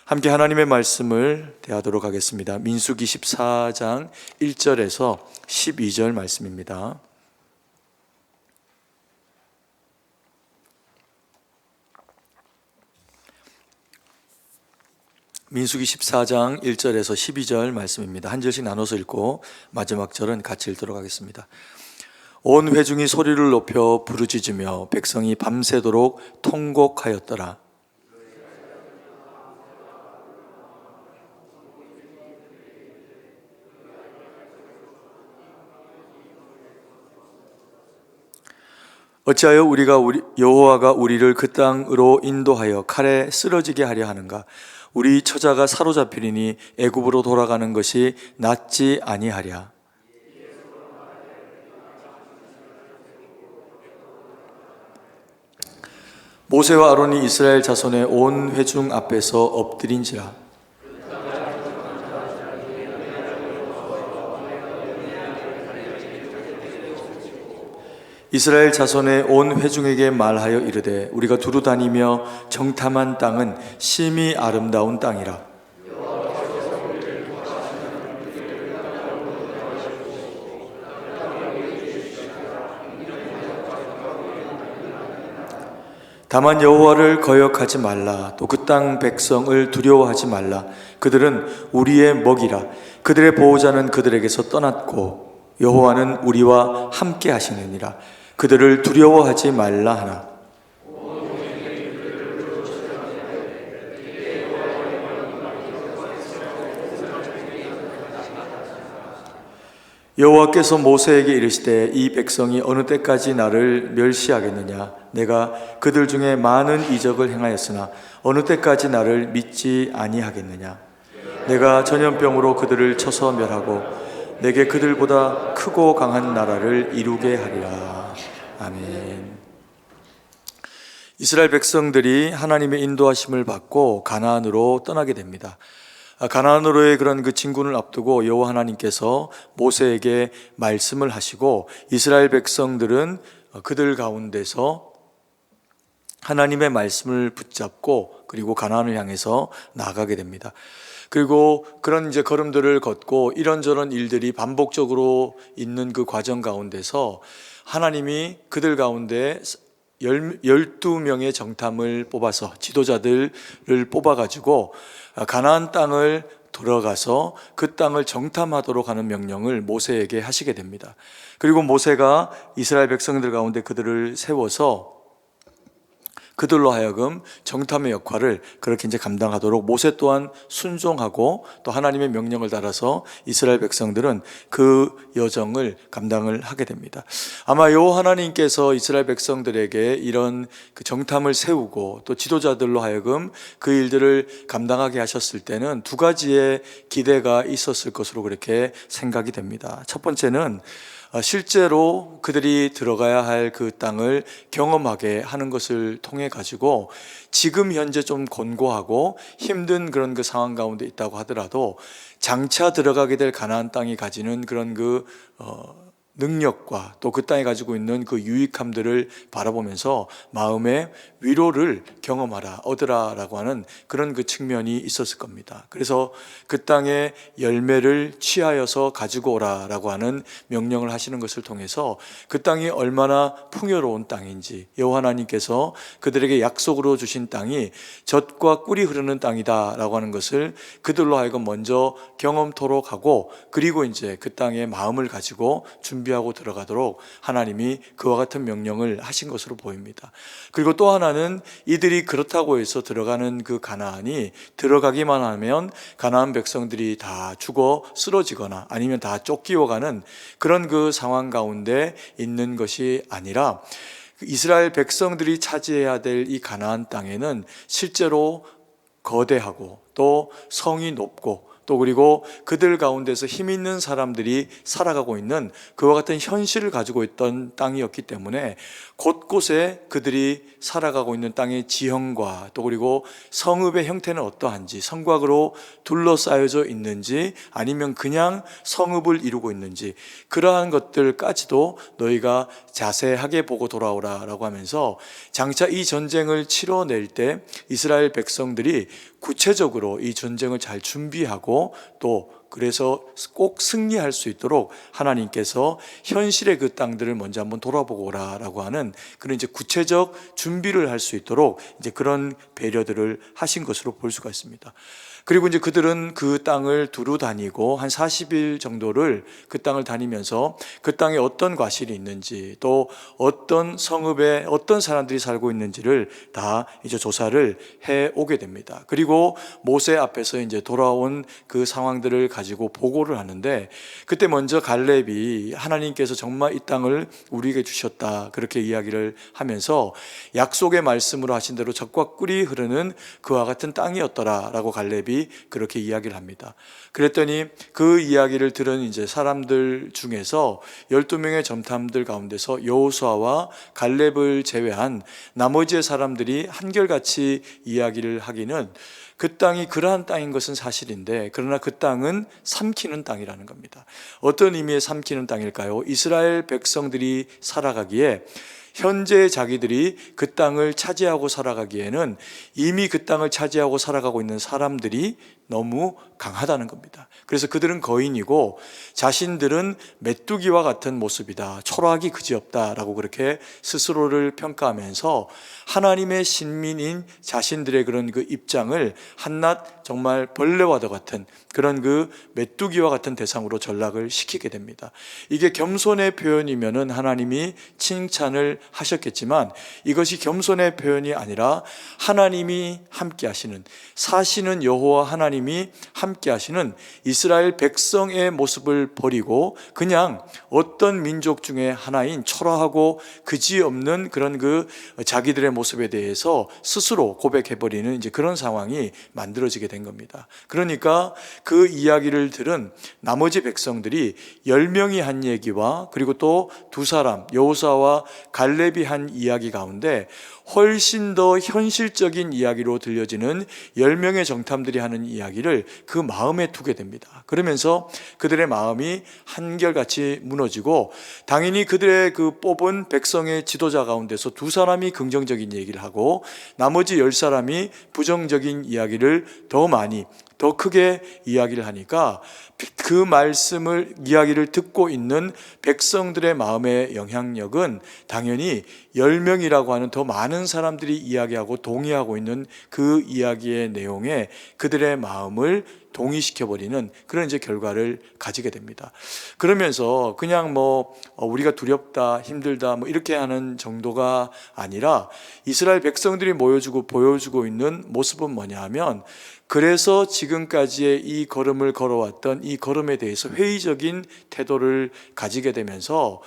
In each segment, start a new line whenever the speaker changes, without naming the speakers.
함께 하나님의 말씀을 대하도록 하겠습니다. 민수기 14장 1절에서 12절 말씀입니다. 민수기 14장 1절에서 12절 말씀입니다. 한 절씩 나눠서 읽고 마지막 절은 같이 읽도록 하겠습니다. 온 회중이 소리를 높여 부르짖으며 백성이 밤새도록 통곡하였더라. 어찌하여 여호와가 우리를 그 땅으로 인도하여 칼에 쓰러지게 하려 하는가? 우리 처자가 사로잡히리니 애굽으로 돌아가는 것이 낫지 아니하랴. 모세와 아론이 이스라엘 자손의 온 회중 앞에서 엎드린지라. 이스라엘 자손의 온 회중에게 말하여 이르되 우리가 두루 다니며 정탐한 땅은 심히 아름다운 땅이라. 다만 여호와를 거역하지 말라. 또 그 땅 백성을 두려워하지 말라. 그들은 우리의 먹이라. 그들의 보호자는 그들에게서 떠났고 여호와는 우리와 함께 하시느니라. 그들을 두려워하지 말라 하나. 여호와께서 모세에게 이르시되 이 백성이 어느 때까지 나를 멸시하겠느냐? 내가 그들 중에 많은 이적을 행하였으나 어느 때까지 나를 믿지 아니하겠느냐? 내가 전염병으로 그들을 쳐서 멸하고 내게 그들보다 크고 강한 나라를 이루게 하리라. 아멘. 이스라엘 백성들이 하나님의 인도하심을 받고 가나안으로 떠나게 됩니다. 가나안으로의 그런 그 진군을 앞두고 여호와 하나님께서 모세에게 말씀을 하시고 이스라엘 백성들은 그들 가운데서 하나님의 말씀을 붙잡고 그리고 가나안을 향해서 나아가게 됩니다. 그리고 그런 이제 걸음들을 걷고 이런저런 일들이 반복적으로 있는 그 과정 가운데서 하나님이 그들 가운데 12명의 정탐을 뽑아서 지도자들을 뽑아가지고 가나안 땅을 들어가서 그 땅을 정탐하도록 하는 명령을 모세에게 하시게 됩니다. 그리고 모세가 이스라엘 백성들 가운데 그들을 세워서 그들로 하여금 정탐의 역할을 그렇게 이제 감당하도록 모세 또한 순종하고 또 하나님의 명령을 따라서 이스라엘 백성들은 그 여정을 감당을 하게 됩니다. 아마 여호와 하나님께서 이스라엘 백성들에게 이런 그 정탐을 세우고 또 지도자들로 하여금 그 일들을 감당하게 하셨을 때는 두 가지의 기대가 있었을 것으로 그렇게 생각이 됩니다. 첫 번째는 실제로 그들이 들어가야 할 그 땅을 경험하게 하는 것을 통해 가지고 지금 현재 좀 곤고하고 힘든 그런 그 상황 가운데 있다고 하더라도 장차 들어가게 될 가나안 땅이 가지는 그런 그 능력과 또 그 땅이 가지고 있는 그 유익함들을 바라보면서 마음의 위로를 경험하라, 얻으라라고 하는 그런 그 측면이 있었을 겁니다. 그래서 그 땅의 열매를 취하여서 가지고 오라라고 하는 명령을 하시는 것을 통해서 그 땅이 얼마나 풍요로운 땅인지, 여호와 하나님께서 그들에게 약속으로 주신 땅이 젖과 꿀이 흐르는 땅이다라고 하는 것을 그들로 하여금 먼저 경험토록 하고, 그리고 이제 그 땅의 마음을 가지고 준비하고 들어가도록 하나님이 그와 같은 명령을 하신 것으로 보입니다. 그리고 또 하나는 이들이 그렇다고 해서 들어가는 그 가나안이 들어가기만 하면 가나안 백성들이 다 죽어 쓰러지거나 아니면 다 쫓기워가는 그런 그 상황 가운데 있는 것이 아니라 이스라엘 백성들이 차지해야 될 이 가나안 땅에는 실제로 거대하고 또 성이 높고 또 그리고 그들 가운데서 힘 있는 사람들이 살아가고 있는 그와 같은 현실을 가지고 있던 땅이었기 때문에 곳곳에 그들이 살아가고 있는 땅의 지형과 또 그리고 성읍의 형태는 어떠한지, 성곽으로 둘러싸여져 있는지 아니면 그냥 성읍을 이루고 있는지 그러한 것들까지도 너희가 자세하게 보고 돌아오라 라고 하면서 장차 이 전쟁을 치러낼 때 이스라엘 백성들이 구체적으로 이 전쟁을 잘 준비하고 또 그래서 꼭 승리할 수 있도록 하나님께서 현실의 그 땅들을 먼저 한번 돌아보고 오라라고 하는 그런 이제 구체적 준비를 할 수 있도록 이제 그런 배려들을 하신 것으로 볼 수가 있습니다. 그리고 이제 그들은 그 땅을 두루 다니고 한 40일 정도를 그 땅을 다니면서 그 땅에 어떤 과실이 있는지 또 어떤 성읍에 어떤 사람들이 살고 있는지를 다 이제 조사를 해 오게 됩니다. 그리고 모세 앞에서 이제 돌아온 그 상황들을 가지고 보고를 하는데 그때 먼저 갈렙이 하나님께서 정말 이 땅을 우리에게 주셨다 그렇게 이야기를 하면서 약속의 말씀으로 하신 대로 젖과 꿀이 흐르는 그와 같은 땅이었더라라고 갈렙이 그렇게 이야기를 합니다. 그랬더니 그 이야기를 들은 이제 사람들 중에서 12명의 점탐들 가운데서 여호수아와 갈렙을 제외한 나머지의 사람들이 한결같이 이야기를 하기는 그 땅이 그러한 땅인 것은 사실인데 그러나 그 땅은 삼키는 땅이라는 겁니다. 어떤 의미의 삼키는 땅일까요? 이스라엘 백성들이 살아가기에 현재 자기들이 그 땅을 차지하고 살아가기에는 이미 그 땅을 차지하고 살아가고 있는 사람들이 너무 강하다는 겁니다. 그래서 그들은 거인이고 자신들은 메뚜기와 같은 모습이다. 초라하기 그지없다라고 그렇게 스스로를 평가하면서 하나님의 신민인 자신들의 그런 그 입장을 한낱 정말 벌레와도 같은 그런 그 메뚜기와 같은 대상으로 전락을 시키게 됩니다. 이게 겸손의 표현이면은 하나님이 칭찬을 하셨겠지만 이것이 겸손의 표현이 아니라 하나님이 함께 하시는 사시는 여호와 하나님이 함께 하시는 이스라엘 백성의 모습을 버리고 그냥 어떤 민족 중에 하나인 초라하고 그지없는 그런 그 자기들의 모습에 대해서 스스로 고백해버리는 이제 그런 상황이 만들어지게 된 겁니다. 그러니까 그 이야기를 들은 나머지 백성들이 10명이 한 얘기와 그리고 또 두 사람 여호수아와 갈렙이 한 이야기 가운데 훨씬 더 현실적인 이야기로 들려지는 10명의 정탐들이 하는 이야기를 그 마음에 두게 됩니다. 그러면서 그들의 마음이 한결같이 무너지고 당연히 그들의 그 뽑은 백성의 지도자 가운데서 두 사람이 긍정적인 얘기를 하고 나머지 10사람이 부정적인 이야기를 더 많이 더 크게 이야기를 하니까 그 말씀을 이야기를 듣고 있는 백성들의 마음의 영향력은 당연히 10명이라고 하는 더 많은 사람들이 이야기하고 동의하고 있는 그 이야기의 내용에 그들의 마음을 동의시켜버리는 그런 이제 결과를 가지게 됩니다. 그러면서 그냥 우리가 두렵다, 힘들다 이렇게 하는 정도가 아니라 이스라엘 백성들이 보여주고 있는 모습은 뭐냐 하면 그래서 지금까지의 이 걸음을 걸어왔던 이 걸음에 대해서 회의적인 태도를 가지게 되면서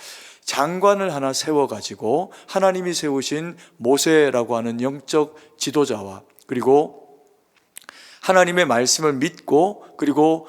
장관을 하나 세워가지고 하나님이 세우신 모세라고 하는 영적 지도자와 그리고 하나님의 말씀을 믿고 그리고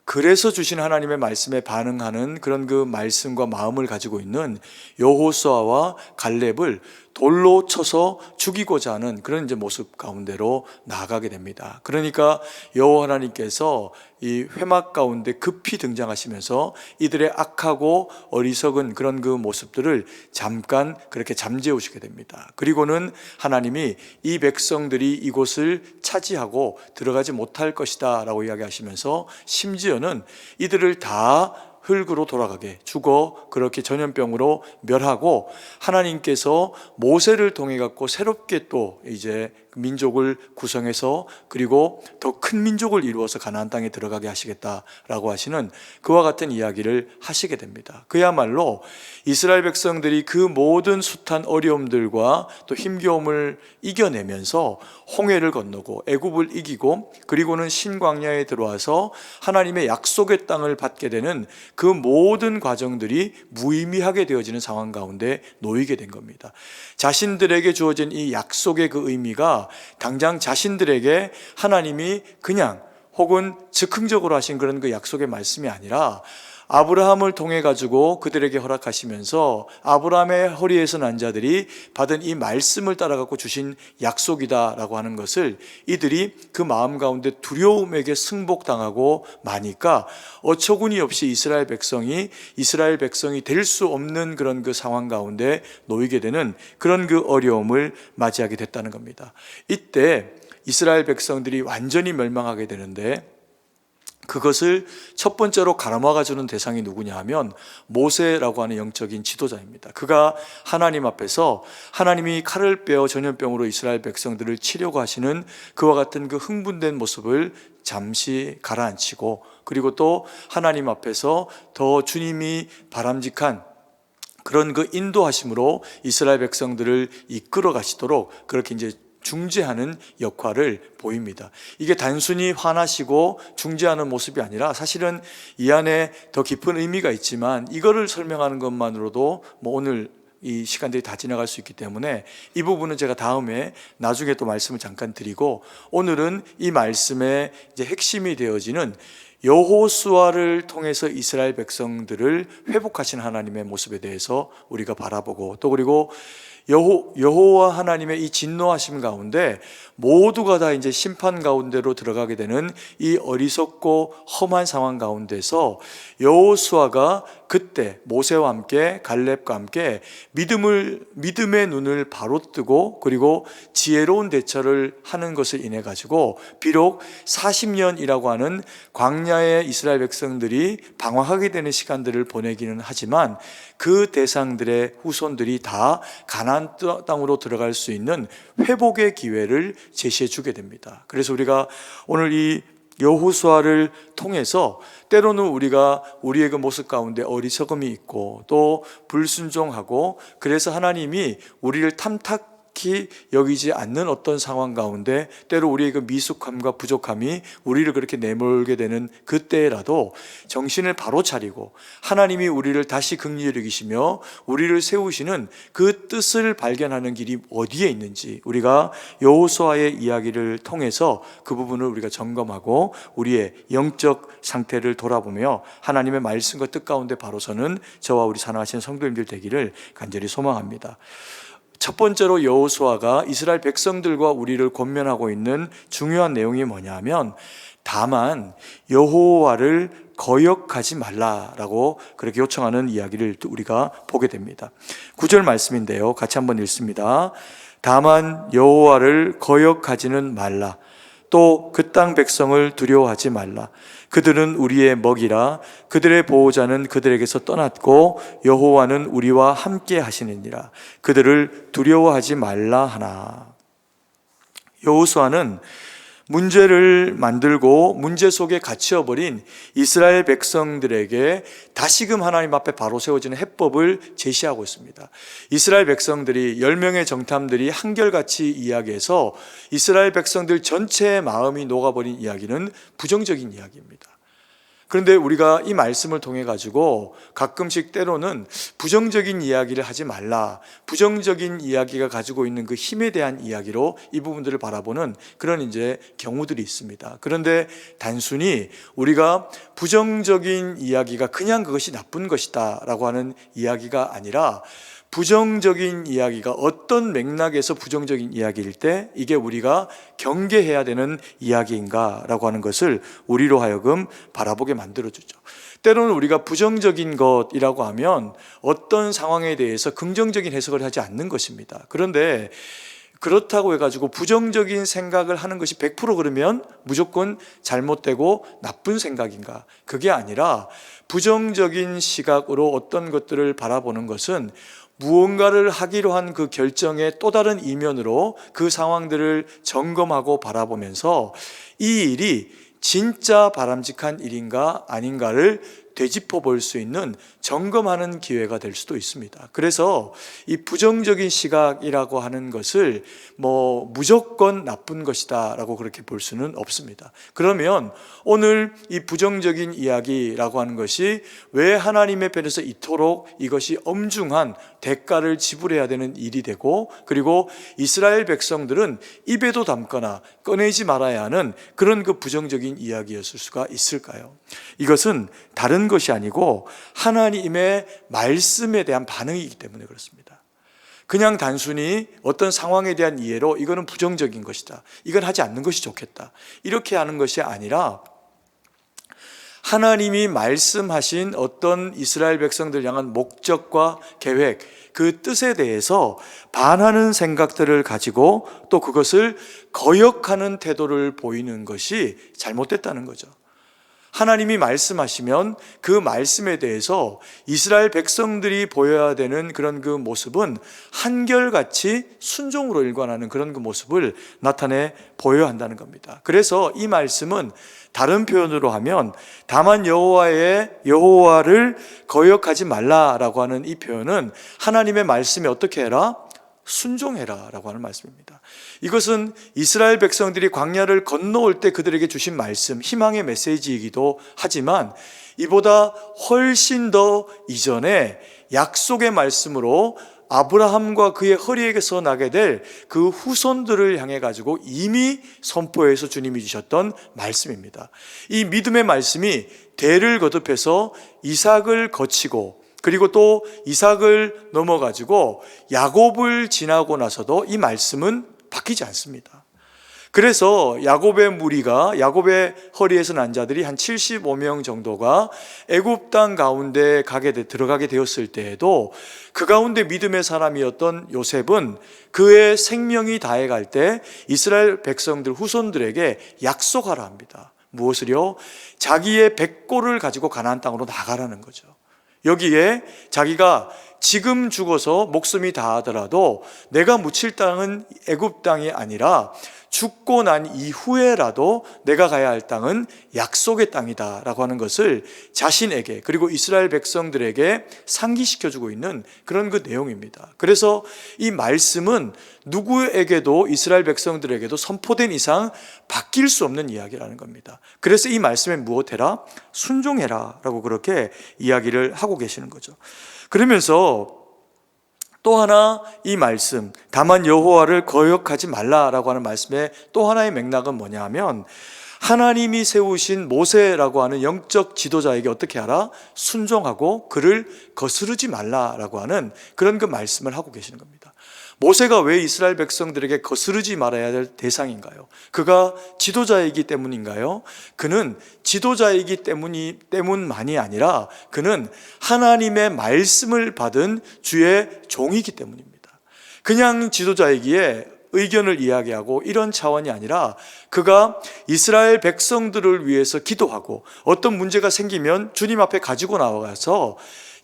그래서 주신 하나님의 말씀에 반응하는 그런 그 말씀과 마음을 가지고 있는 여호수아와 갈렙을 돌로 쳐서 죽이고자 하는 그런 이제 모습 가운데로 나아가게 됩니다. 그러니까 여호와 하나님께서 이 회막 가운데 급히 등장하시면서 이들의 악하고 어리석은 그런 그 모습들을 잠깐 그렇게 잠재우시게 됩니다. 그리고는 하나님이 이 백성들이 이곳을 차지하고 들어가지 못할 것이다 라고 이야기하시면서 심지어는 이들을 다 흙으로 돌아가게 죽어 그렇게 전염병으로 멸하고 하나님께서 모세를 통해 갖고 새롭게 또 이제 민족을 구성해서 그리고 더 큰 민족을 이루어서 가나안 땅에 들어가게 하시겠다라고 하시는 그와 같은 이야기를 하시게 됩니다. 그야말로 이스라엘 백성들이 그 모든 숱한 어려움들과 또 힘겨움을 이겨내면서 홍해를 건너고 애굽을 이기고 그리고는 신광야에 들어와서 하나님의 약속의 땅을 받게 되는 그 모든 과정들이 무의미하게 되어지는 상황 가운데 놓이게 된 겁니다. 자신들에게 주어진 이 약속의 그 의미가 당장 자신들에게 하나님이 그냥 혹은 즉흥적으로 하신 그런 그 약속의 말씀이 아니라 아브라함을 통해 가지고 그들에게 허락하시면서 아브라함의 허리에서 난 자들이 받은 이 말씀을 따라 갖고 주신 약속이다라고 하는 것을 이들이 그 마음 가운데 두려움에게 승복당하고 마니까 어처구니 없이 이스라엘 백성이 될 수 없는 그런 그 상황 가운데 놓이게 되는 그런 그 어려움을 맞이하게 됐다는 겁니다. 이때 이스라엘 백성들이 완전히 멸망하게 되는데, 그것을 첫 번째로 가르마가주는 대상이 누구냐 하면 모세라고 하는 영적인 지도자입니다. 그가 하나님 앞에서 하나님이 칼을 빼어 전염병으로 이스라엘 백성들을 치려고 하시는 그와 같은 그 흥분된 모습을 잠시 가라앉히고, 그리고 또 하나님 앞에서 더 주님이 바람직한 그런 그 인도하심으로 이스라엘 백성들을 이끌어 가시도록 그렇게 이제 중재하는 역할을 보입니다. 이게 단순히 화나시고 중재하는 모습이 아니라 사실은 이 안에 더 깊은 의미가 있지만, 이거를 설명하는 것만으로도 오늘 이 시간들이 다 지나갈 수 있기 때문에 이 부분은 제가 다음에 나중에 또 말씀을 잠깐 드리고, 오늘은 이 말씀의 이제 핵심이 되어지는 여호수아를 통해서 이스라엘 백성들을 회복하신 하나님의 모습에 대해서 우리가 바라보고, 또 그리고 여호와 하나님의 이 진노하심 가운데 모두가 다 이제 심판 가운데로 들어가게 되는 이 어리석고 험한 상황 가운데서 여호수아가 그때 모세와 함께 갈렙과 함께 믿음의 눈을 바로 뜨고, 그리고 지혜로운 대처를 하는 것을 인해 가지고 비록 40년이라고 하는 광야의 이스라엘 백성들이 방황하게 되는 시간들을 보내기는 하지만, 그 대상들의 후손들이 다 가나안 땅으로 들어갈 수 있는 회복의 기회를 제시해 주게 됩니다. 그래서 우리가 오늘 이 여호수아를 통해서 때로는 우리가 우리의 그 모습 가운데 어리석음이 있고 또 불순종하고, 그래서 하나님이 우리를 탐탁히 여기지 않는 어떤 상황 가운데 때로 우리의 그 미숙함과 부족함이 우리를 그렇게 내몰게 되는 그때라도 정신을 바로 차리고 하나님이 우리를 다시 긍휼히 여기시며 우리를 세우시는 그 뜻을 발견하는 길이 어디에 있는지, 우리가 여호수아의 이야기를 통해서 그 부분을 우리가 점검하고 우리의 영적 상태를 돌아보며 하나님의 말씀과 뜻 가운데 바로 서는 저와 우리 사랑하시는 성도님들 되기를 간절히 소망합니다. 첫 번째로 여호수아가 이스라엘 백성들과 우리를 권면하고 있는 중요한 내용이 뭐냐면, 다만 여호와를 거역하지 말라라고 그렇게 요청하는 이야기를 우리가 보게 됩니다. 9절 말씀인데요, 같이 한번 읽습니다. 다만 여호와를 거역하지는 말라. 또 그 땅 백성을 두려워하지 말라. 그들은 우리의 먹이라. 그들의 보호자는 그들에게서 떠났고 여호와는 우리와 함께 하시느니라. 그들을 두려워하지 말라 하나. 여호수아는 문제를 만들고 문제 속에 갇혀버린 이스라엘 백성들에게 다시금 하나님 앞에 바로 세워지는 해법을 제시하고 있습니다. 이스라엘 백성들이 10명의 정탐들이 한결같이 이야기해서 이스라엘 백성들 전체의 마음이 녹아버린 이야기는 부정적인 이야기입니다. 그런데 우리가 이 말씀을 통해 가지고 가끔씩 때로는 부정적인 이야기를 하지 말라, 부정적인 이야기가 가지고 있는 그 힘에 대한 이야기로 이 부분들을 바라보는 그런 이제 경우들이 있습니다. 그런데 단순히 우리가 부정적인 이야기가 그냥 그것이 나쁜 것이다 라고 하는 이야기가 아니라, 부정적인 이야기가 어떤 맥락에서 부정적인 이야기일 때 이게 우리가 경계해야 되는 이야기인가 라고 하는 것을 우리로 하여금 바라보게 만들어주죠. 때로는 우리가 부정적인 것이라고 하면 어떤 상황에 대해서 긍정적인 해석을 하지 않는 것입니다. 그런데 그렇다고 해가지고 부정적인 생각을 하는 것이 100% 그러면 무조건 잘못되고 나쁜 생각인가? 그게 아니라 부정적인 시각으로 어떤 것들을 바라보는 것은 무언가를 하기로 한 그 결정의 또 다른 이면으로 그 상황들을 점검하고 바라보면서 이 일이 진짜 바람직한 일인가 아닌가를 되짚어 볼 수 있는 점검하는 기회가 될 수도 있습니다. 그래서 이 부정적인 시각이라고 하는 것을 무조건 나쁜 것이다 라고 그렇게 볼 수는 없습니다. 그러면 오늘 이 부정적인 이야기라고 하는 것이 왜 하나님의 편에서 이토록 이것이 엄중한 대가를 지불해야 되는 일이 되고, 그리고 이스라엘 백성들은 입에도 담거나 꺼내지 말아야 하는 그런 그 부정적인 이야기였을 수가 있을까요? 이것은 다른 것이 아니고 하나님의 말씀에 대한 반응이기 때문에 그렇습니다. 그냥 단순히 어떤 상황에 대한 이해로 이거는 부정적인 것이다, 이건 하지 않는 것이 좋겠다, 이렇게 하는 것이 아니라 하나님이 말씀하신 어떤 이스라엘 백성들 향한 목적과 계획, 그 뜻에 대해서 반하는 생각들을 가지고 또 그것을 거역하는 태도를 보이는 것이 잘못됐다는 거죠. 하나님이 말씀하시면 그 말씀에 대해서 이스라엘 백성들이 보여야 되는 그런 그 모습은 한결같이 순종으로 일관하는 그런 그 모습을 나타내 보여야 한다는 겁니다. 그래서 이 말씀은 다른 표현으로 하면 다만 여호와를 거역하지 말라라고 하는 이 표현은 하나님의 말씀에 어떻게 해라? 순종해라 라고 하는 말씀입니다. 이것은 이스라엘 백성들이 광야를 건너올 때 그들에게 주신 말씀, 희망의 메시지이기도 하지만 이보다 훨씬 더 이전에 약속의 말씀으로 아브라함과 그의 허리에게서 나게 될 그 후손들을 향해 가지고 이미 선포해서 주님이 주셨던 말씀입니다. 이 믿음의 말씀이 대를 거듭해서 이삭을 거치고 그리고 또 이삭을 넘어가지고 야곱을 지나고 나서도 이 말씀은 바뀌지 않습니다. 그래서 야곱의 무리가, 야곱의 허리에서 난 자들이 한 75명 정도가 애굽 땅 가운데 들어가게 되었을 때에도 그 가운데 믿음의 사람이었던 요셉은 그의 생명이 다해갈 때 이스라엘 백성들 후손들에게 약속하라 합니다. 무엇을요? 자기의 백골을 가지고 가나안 땅으로 나가라는 거죠. 여기에 자기가 지금 죽어서 목숨이 다하더라도 내가 묻힐 땅은 애굽 땅이 아니라 죽고 난 이후에라도 내가 가야 할 땅은 약속의 땅이다 라고 하는 것을 자신에게 그리고 이스라엘 백성들에게 상기시켜주고 있는 그런 그 내용입니다. 그래서 이 말씀은 누구에게도 이스라엘 백성들에게도 선포된 이상 바뀔 수 없는 이야기라는 겁니다. 그래서 이 말씀에 무엇해라? 순종해라 라고 그렇게 이야기를 하고 계시는 거죠. 그러면서 또 하나 이 말씀, 다만 여호와를 거역하지 말라라고 하는 말씀의 또 하나의 맥락은 뭐냐 하면 하나님이 세우신 모세라고 하는 영적 지도자에게 어떻게 하라? 순종하고 그를 거스르지 말라라고 하는 그런 그 말씀을 하고 계시는 겁니다. 모세가 왜 이스라엘 백성들에게 거스르지 말아야 될 대상인가요? 그가 지도자이기 때문인가요? 그는 지도자이기 때문만이 아니라 그는 하나님의 말씀을 받은 주의 종이기 때문입니다. 그냥 지도자이기에 의견을 이야기하고 이런 차원이 아니라 그가 이스라엘 백성들을 위해서 기도하고 어떤 문제가 생기면 주님 앞에 가지고 나와서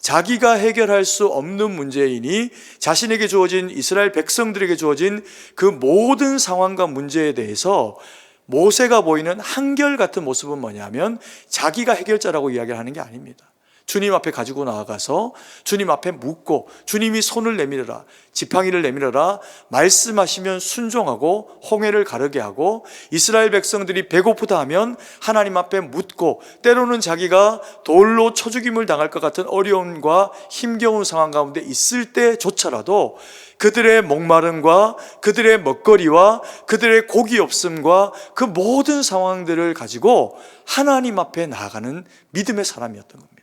자기가 해결할 수 없는 문제이니 자신에게 주어진 이스라엘 백성들에게 주어진 그 모든 상황과 문제에 대해서 모세가 보이는 한결같은 모습은 뭐냐면 자기가 해결자라고 이야기를 하는 게 아닙니다. 주님 앞에 가지고 나아가서 주님 앞에 묻고 주님이 손을 내밀어라, 지팡이를 내밀어라, 말씀하시면 순종하고 홍해를 가르게 하고 이스라엘 백성들이 배고프다 하면 하나님 앞에 묻고 때로는 자기가 돌로 쳐 죽임을 당할 것 같은 어려움과 힘겨운 상황 가운데 있을 때조차라도 그들의 목마름과 그들의 먹거리와 그들의 고기 없음과 그 모든 상황들을 가지고 하나님 앞에 나아가는 믿음의 사람이었던 겁니다.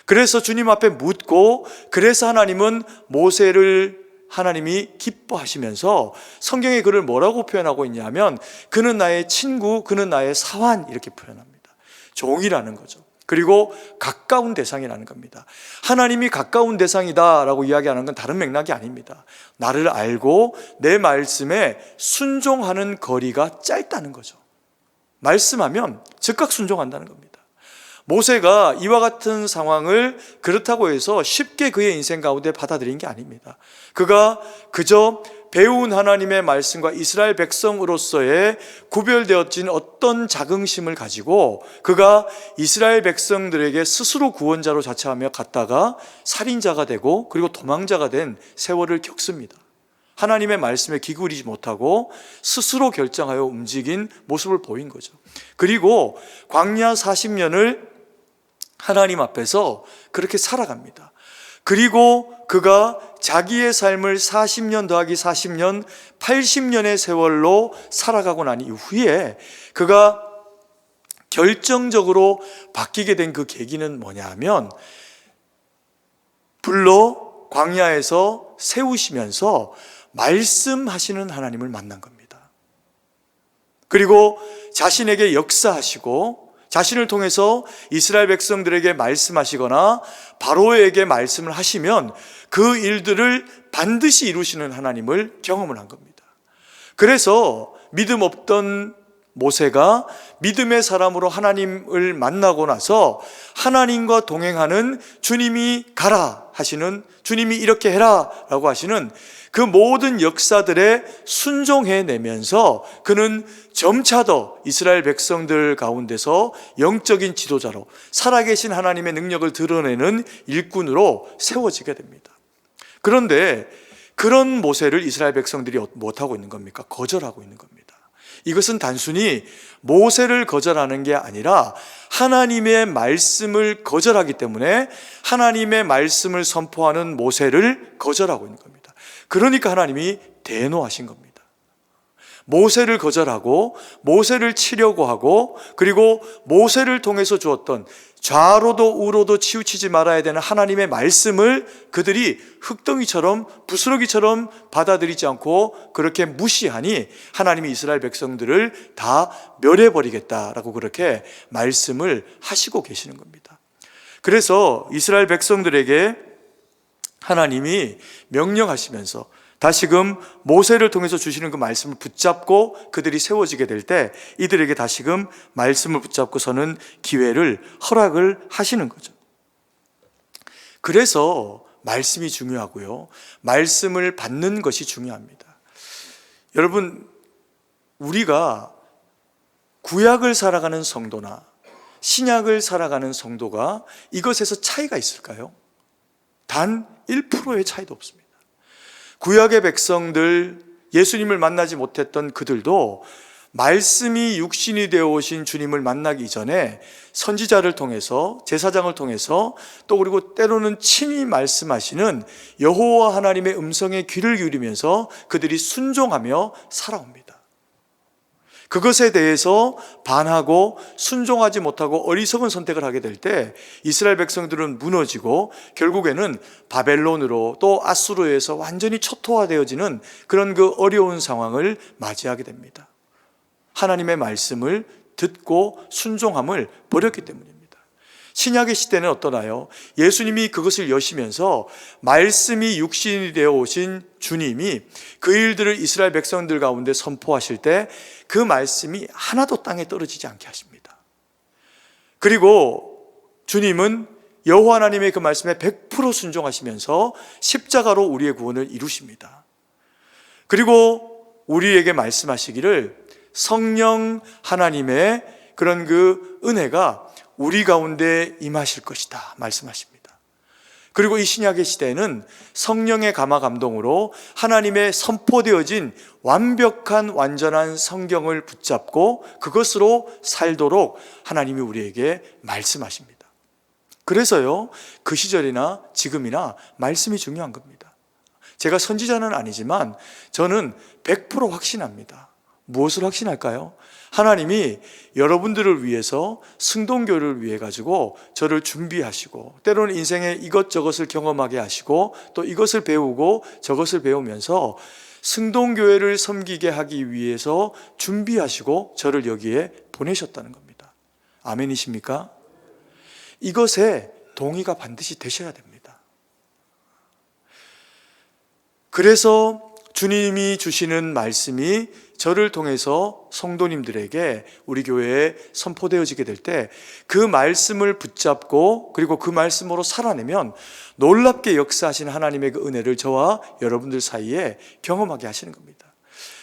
그래서 주님 앞에 묻고 그래서 하나님은 모세를 하나님이 기뻐하시면서 성경에 그를 뭐라고 표현하고 있냐면 그는 나의 친구, 그는 나의 사환 이렇게 표현합니다. 종이라는 거죠. 그리고 가까운 대상이라는 겁니다. 하나님이 가까운 대상이다라고 이야기하는 건 다른 맥락이 아닙니다. 나를 알고 내 말씀에 순종하는 거리가 짧다는 거죠. 말씀하면 즉각 순종한다는 겁니다. 모세가 이와 같은 상황을 그렇다고 해서 쉽게 그의 인생 가운데 받아들인 게 아닙니다. 그가 그저 배운 하나님의 말씀과 이스라엘 백성으로서의 구별되어진 어떤 자긍심을 가지고 그가 이스라엘 백성들에게 스스로 구원자로 자처하며 갔다가 살인자가 되고 그리고 도망자가 된 세월을 겪습니다. 하나님의 말씀에 기울이지 못하고 스스로 결정하여 움직인 모습을 보인 거죠. 그리고 광야 40년을 하나님 앞에서 그렇게 살아갑니다. 그리고 그가 자기의 삶을 40년 더하기 40년, 80년의 세월로 살아가고 난 이후에 그가 결정적으로 바뀌게 된 그 계기는 뭐냐 하면 불로 광야에서 세우시면서 말씀하시는 하나님을 만난 겁니다. 그리고 자신에게 역사하시고 자신을 통해서 이스라엘 백성들에게 말씀하시거나 바로에게 말씀을 하시면 그 일들을 반드시 이루시는 하나님을 경험을 한 겁니다. 그래서 믿음 없던 모세가 믿음의 사람으로 하나님을 만나고 나서 하나님과 동행하는, 주님이 가라 하시는, 주님이 이렇게 해라 라고 하시는 그 모든 역사들에 순종해내면서 그는 점차 더 이스라엘 백성들 가운데서 영적인 지도자로, 살아계신 하나님의 능력을 드러내는 일꾼으로 세워지게 됩니다. 그런데 그런 모세를 이스라엘 백성들이 못하고 있는 겁니까? 거절하고 있는 겁니다. 이것은 단순히 모세를 거절하는 게 아니라 하나님의 말씀을 거절하기 때문에 하나님의 말씀을 선포하는 모세를 거절하고 있는 겁니다. 그러니까 하나님이 대노하신 겁니다. 모세를 거절하고 모세를 치려고 하고, 그리고 모세를 통해서 주었던 좌로도 우로도 치우치지 말아야 되는 하나님의 말씀을 그들이 흙덩이처럼, 부스러기처럼 받아들이지 않고 그렇게 무시하니 하나님이 이스라엘 백성들을 다 멸해버리겠다라고 그렇게 말씀을 하시고 계시는 겁니다. 그래서 이스라엘 백성들에게 하나님이 명령하시면서 다시금 모세를 통해서 주시는 그 말씀을 붙잡고 그들이 세워지게 될 때 이들에게 다시금 말씀을 붙잡고 서는 기회를 허락을 하시는 거죠. 그래서 말씀이 중요하고요, 말씀을 받는 것이 중요합니다. 여러분, 우리가 구약을 살아가는 성도나 신약을 살아가는 성도가 이것에서 차이가 있을까요? 단 1%의 차이도 없습니다. 구약의 백성들, 예수님을 만나지 못했던 그들도 말씀이 육신이 되어 오신 주님을 만나기 이전에 선지자를 통해서, 제사장을 통해서, 또 그리고 때로는 친히 말씀하시는 여호와 하나님의 음성에 귀를 기울이면서 그들이 순종하며 살아옵니다. 그것에 대해서 반하고 순종하지 못하고 어리석은 선택을 하게 될 때 이스라엘 백성들은 무너지고 결국에는 바벨론으로 또 아수르에서 완전히 초토화되어지는 그런 그 어려운 상황을 맞이하게 됩니다. 하나님의 말씀을 듣고 순종함을 버렸기 때문입니다. 신약의 시대는 어떠나요? 예수님이 그것을 여시면서 말씀이 육신이 되어 오신 주님이 그 일들을 이스라엘 백성들 가운데 선포하실 때 그 말씀이 하나도 땅에 떨어지지 않게 하십니다. 그리고 주님은 여호와 하나님의 그 말씀에 100% 순종하시면서 십자가로 우리의 구원을 이루십니다. 그리고 우리에게 말씀하시기를 성령 하나님의 그런 그 은혜가 우리 가운데 임하실 것이다 말씀하십니다. 그리고 이 신약의 시대에는 성령의 감화 감동으로 하나님의 선포되어진 완벽한 완전한 성경을 붙잡고 그것으로 살도록 하나님이 우리에게 말씀하십니다. 그래서요, 그 시절이나 지금이나 말씀이 중요한 겁니다. 제가 선지자는 아니지만 저는 100% 확신합니다. 무엇을 확신할까요? 하나님이 여러분들을 위해서 승동교를 위해 가지고 저를 준비하시고, 때로는 인생에 이것저것을 경험하게 하시고, 또 이것을 배우고 저것을 배우면서 승동교회를 섬기게 하기 위해서 준비하시고 저를 여기에 보내셨다는 겁니다. 아멘이십니까? 이것에 동의가 반드시 되셔야 됩니다. 그래서 주님이 주시는 말씀이 저를 통해서 성도님들에게 우리 교회에 선포되어지게 될 때 그 말씀을 붙잡고 그리고 그 말씀으로 살아내면 놀랍게 역사하시는 하나님의 그 은혜를 저와 여러분들 사이에 경험하게 하시는 겁니다.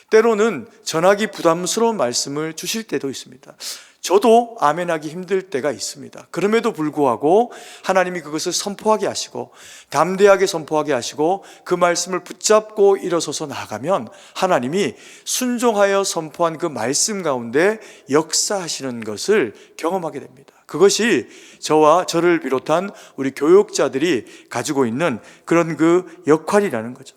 때로는 전하기 부담스러운 말씀을 주실 때도 있습니다. 저도 아멘하기 힘들 때가 있습니다. 그럼에도 불구하고 하나님이 그것을 선포하게 하시고 담대하게 선포하게 하시고 그 말씀을 붙잡고 일어서서 나아가면 하나님이 순종하여 선포한 그 말씀 가운데 역사하시는 것을 경험하게 됩니다. 그것이 저와 저를 비롯한 우리 교육자들이 가지고 있는 그런 그 역할이라는 거죠.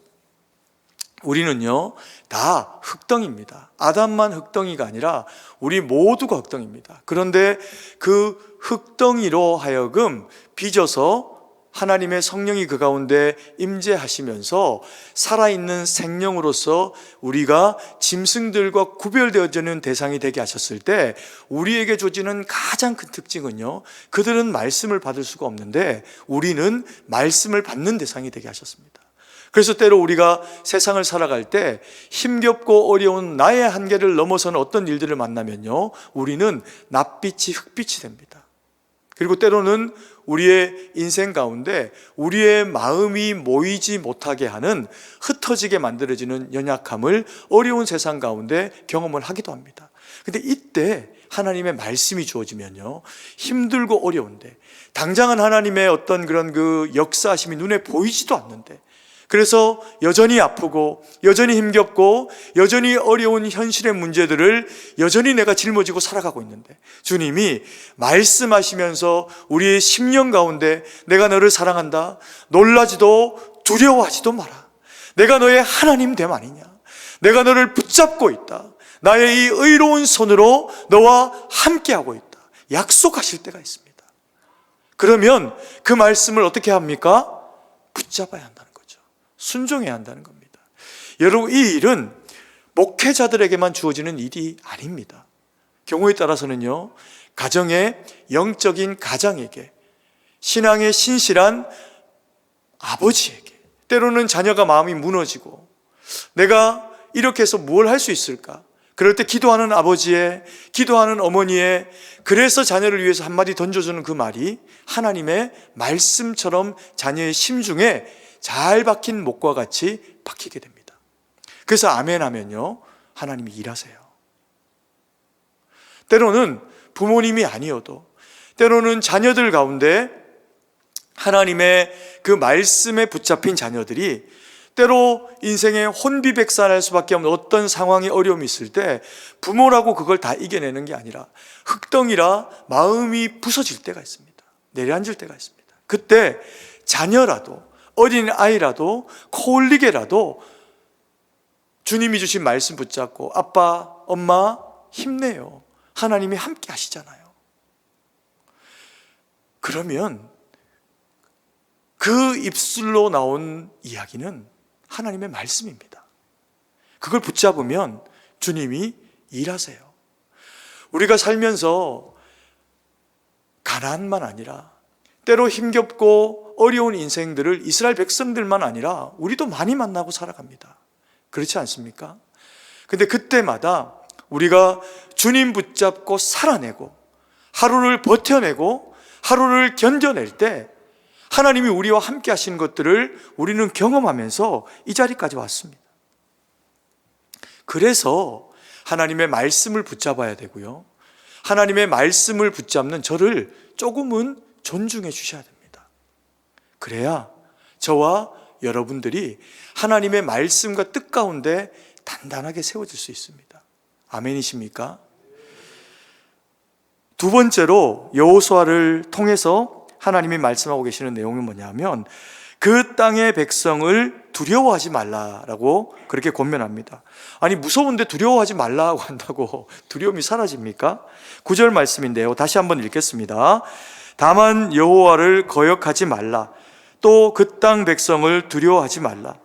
우리는요 다 흙덩이입니다. 아담만 흙덩이가 아니라 우리 모두가 흙덩이입니다. 그런데 그 흙덩이로 하여금 빚어서 하나님의 성령이 그 가운데 임재하시면서 살아있는 생명으로서 우리가 짐승들과 구별되어지는 대상이 되게 하셨을 때 우리에게 주어지는 가장 큰 특징은요, 그들은 말씀을 받을 수가 없는데 우리는 말씀을 받는 대상이 되게 하셨습니다. 그래서 때로 우리가 세상을 살아갈 때 힘겹고 어려운 나의 한계를 넘어서는 어떤 일들을 만나면요, 우리는 낯빛이 흑빛이 됩니다. 그리고 때로는 우리의 인생 가운데 우리의 마음이 모이지 못하게 하는, 흩어지게 만들어지는 연약함을 어려운 세상 가운데 경험을 하기도 합니다. 근데 이때 하나님의 말씀이 주어지면요, 힘들고 어려운데 당장은 하나님의 어떤 그런 그 역사하심이 눈에 보이지도 않는데, 그래서 여전히 아프고 여전히 힘겹고 여전히 어려운 현실의 문제들을 여전히 내가 짊어지고 살아가고 있는데 주님이 말씀하시면서 우리의 심령 가운데 내가 너를 사랑한다, 놀라지도 두려워하지도 마라, 내가 너의 하나님 됨 아니냐, 내가 너를 붙잡고 있다, 나의 이 의로운 손으로 너와 함께하고 있다, 약속하실 때가 있습니다. 그러면 그 말씀을 어떻게 합니까? 붙잡아야 한다는, 순종해야 한다는 겁니다. 여러분, 이 일은 목회자들에게만 주어지는 일이 아닙니다. 경우에 따라서는요, 가정의 영적인 가장에게, 신앙의 신실한 아버지에게, 때로는 자녀가 마음이 무너지고 내가 이렇게 해서 뭘 할 수 있을까? 그럴 때 기도하는 아버지의, 기도하는 어머니의, 그래서 자녀를 위해서 한마디 던져주는 그 말이 하나님의 말씀처럼 자녀의 심중에 잘 박힌 목과 같이 박히게 됩니다. 그래서 아멘 하면요, 하나님이 일하세요. 때로는 부모님이 아니어도, 때로는 자녀들 가운데 하나님의 그 말씀에 붙잡힌 자녀들이 때로 인생에 혼비백산할 수밖에 없는 어떤 상황이 어려움이 있을 때 부모라고 그걸 다 이겨내는 게 아니라 흙덩이라 마음이 부서질 때가 있습니다. 내려앉을 때가 있습니다. 그때 자녀라도, 어린 아이라도, 코 흘리게라도 주님이 주신 말씀 붙잡고 아빠, 엄마 힘내요, 하나님이 함께 하시잖아요. 그러면 그 입술로 나온 이야기는 하나님의 말씀입니다. 그걸 붙잡으면 주님이 일하세요. 우리가 살면서 가난만 아니라 때로 힘겹고 어려운 인생들을 이스라엘 백성들만 아니라 우리도 많이 만나고 살아갑니다. 그렇지 않습니까? 근데 그때마다 우리가 주님 붙잡고 살아내고 하루를 버텨내고 하루를 견뎌낼 때 하나님이 우리와 함께 하시는 것들을 우리는 경험하면서 이 자리까지 왔습니다. 그래서 하나님의 말씀을 붙잡아야 되고요, 하나님의 말씀을 붙잡는 저를 조금은 존중해 주셔야 됩니다. 그래야 저와 여러분들이 하나님의 말씀과 뜻 가운데 단단하게 세워질 수 있습니다. 아멘이십니까? 두 번째로 여호수아를 통해서 하나님이 말씀하고 계시는 내용은 뭐냐면 그 땅의 백성을 두려워하지 말라라고 그렇게 권면합니다. 아니, 무서운데 두려워하지 말라고 한다고 두려움이 사라집니까? 9절 말씀인데요, 다시 한번 읽겠습니다. 다만 여호와를 거역하지 말라, 또 그 땅 백성을 두려워하지 말라,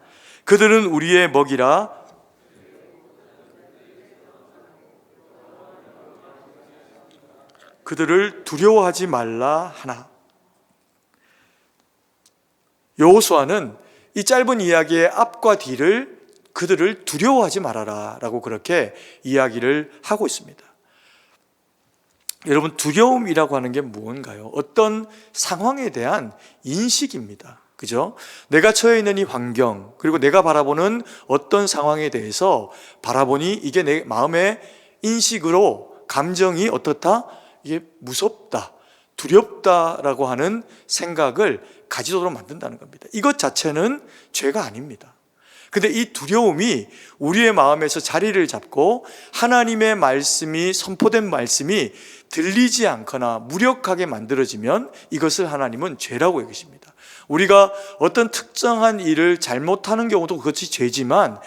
그들은 우리의 먹이라. 그들을 두려워하지 말라 하나. 여호수아는 이 짧은 이야기의 앞과 뒤를 그들을 두려워하지 말아라 라고 그렇게 이야기를 하고 있습니다. 여러분, 두려움이라고 하는 게 무언가요? 어떤 상황에 대한 인식입니다. 그죠? 내가 처해 있는 이 환경, 그리고 내가 바라보는 어떤 상황에 대해서 바라보니 이게 내 마음의 인식으로 감정이 어떻다? 이게 무섭다, 두렵다라고 하는 생각을 가지도록 만든다는 겁니다. 이것 자체는 죄가 아닙니다. 근데 이 두려움이 우리의 마음에서 자리를 잡고 하나님의 말씀이, 선포된 말씀이 들리지 않거나 무력하게 만들어지면 이것을 하나님은 죄라고 여기십니다. 우리가 어떤 특정한 일을 잘못하는 경우도 그것이 죄지만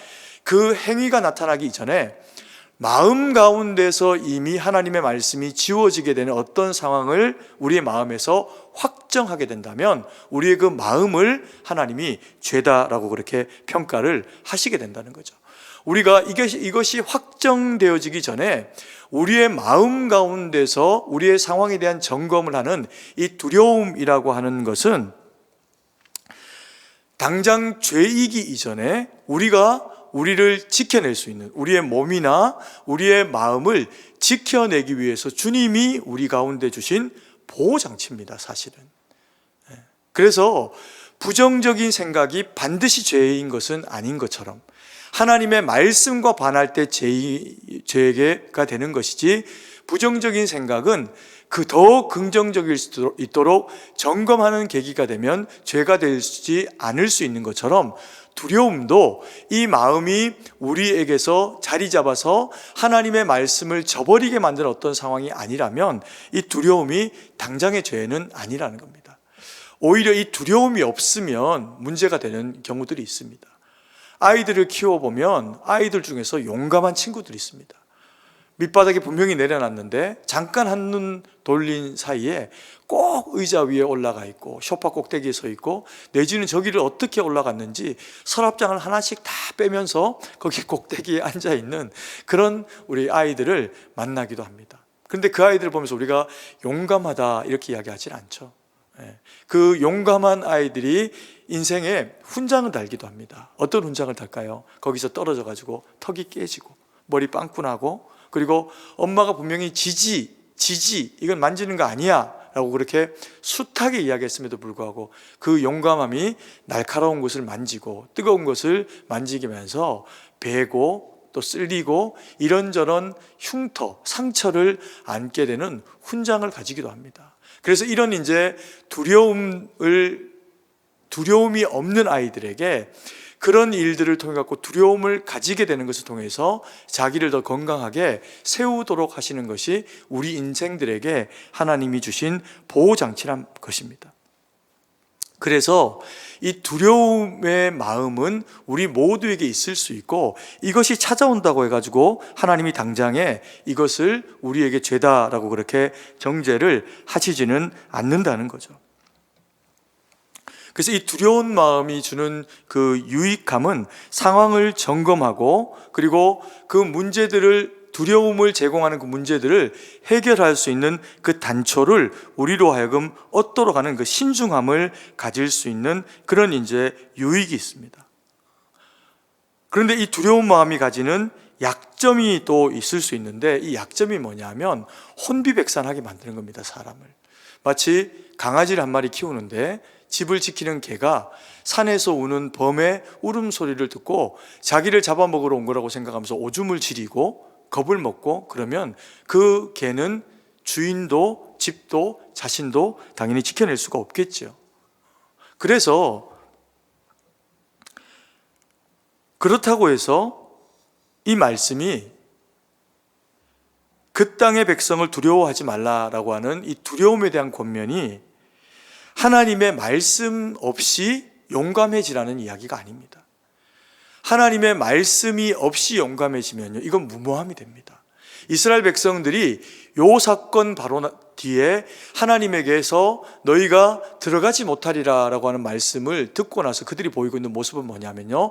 그 행위가 나타나기 이전에 마음 가운데서 이미 하나님의 말씀이 지워지게 되는 어떤 상황을 우리의 마음에서 확정하게 된다면 우리의 그 마음을 하나님이 죄다라고 그렇게 평가를 하시게 된다는 거죠. 우리가 이것이 확정되어지기 전에 우리의 마음 가운데서 우리의 상황에 대한 점검을 하는 이 두려움이라고 하는 것은 당장 죄이기 이전에 우리를 지켜낼 수 있는, 우리의 몸이나 우리의 마음을 지켜내기 위해서 주님이 우리 가운데 주신 보호장치입니다, 사실은. 그래서 부정적인 생각이 반드시 죄인 것은 아닌 것처럼 하나님의 말씀과 반할 때 죄가 되는 것이지, 부정적인 생각은 더 긍정적일 수 있도록 점검하는 계기가 되면 죄가 되지 않을 수 있는 것처럼, 두려움도 이 마음이 우리에게서 자리 잡아서 하나님의 말씀을 저버리게 만드는 어떤 상황이 아니라면 이 두려움이 당장의 죄는 아니라는 겁니다. 오히려 이 두려움이 없으면 문제가 되는 경우들이 있습니다. 아이들을 키워보면 아이들 중에서 용감한 친구들이 있습니다. 밑바닥에 분명히 내려놨는데 잠깐 한눈 돌린 사이에 꼭 의자 위에 올라가 있고 소파 꼭대기에 서 있고, 내지는 저기를 어떻게 올라갔는지 서랍장을 하나씩 다 빼면서 거기 꼭대기에 앉아 있는 그런 우리 아이들을 만나기도 합니다. 그런데 그 아이들을 보면서 우리가 용감하다 이렇게 이야기하지는 않죠. 그 용감한 아이들이 인생에 훈장을 달기도 합니다. 어떤 훈장을 달까요? 거기서 떨어져 가지고 턱이 깨지고 머리 빵꾸 나고, 그리고 엄마가 분명히 지지 이건 만지는 거 아니야 라고 그렇게 숱하게 이야기했음에도 불구하고 그 용감함이 날카로운 것을 만지고 뜨거운 것을 만지면서 베고 또 쓸리고 이런저런 흉터, 상처를 안게 되는 훈장을 가지기도 합니다. 그래서 이런 두려움이 없는 아이들에게 그런 일들을 통해 갖고 두려움을 가지게 되는 것을 통해서 자기를 더 건강하게 세우도록 하시는 것이 우리 인생들에게 하나님이 주신 보호장치란 것입니다. 그래서 이 두려움의 마음은 우리 모두에게 있을 수 있고, 이것이 찾아온다고 해가지고 하나님이 당장에 이것을 우리에게 죄다라고 그렇게 정죄를 하시지는 않는다는 거죠. 그래서 이 두려운 마음이 주는 그 유익함은 상황을 점검하고, 그리고 그 두려움을 제공하는 그 문제들을 해결할 수 있는 그 단초를 우리로 하여금 얻도록 하는 그 신중함을 가질 수 있는 그런 유익이 있습니다. 그런데 이 두려운 마음이 가지는 약점이 또 있을 수 있는데, 이 약점이 뭐냐면 혼비백산하게 만드는 겁니다, 사람을. 마치 강아지를 한 마리 키우는데 집을 지키는 개가 산에서 우는 범의 울음소리를 듣고 자기를 잡아먹으러 온 거라고 생각하면서 오줌을 지리고 겁을 먹고, 그러면 그 개는 주인도 집도 자신도 당연히 지켜낼 수가 없겠죠. 그래서 그렇다고 해서 이 말씀이 그 땅의 백성을 두려워하지 말라라고 하는 이 두려움에 대한 권면이 하나님의 말씀 없이 용감해지라는 이야기가 아닙니다. 하나님의 말씀이 없이 용감해지면요, 이건 무모함이 됩니다. 이스라엘 백성들이 요 사건 바로 뒤에 하나님에게서 너희가 들어가지 못하리라 라고 하는 말씀을 듣고 나서 그들이 보이고 있는 모습은 뭐냐면요,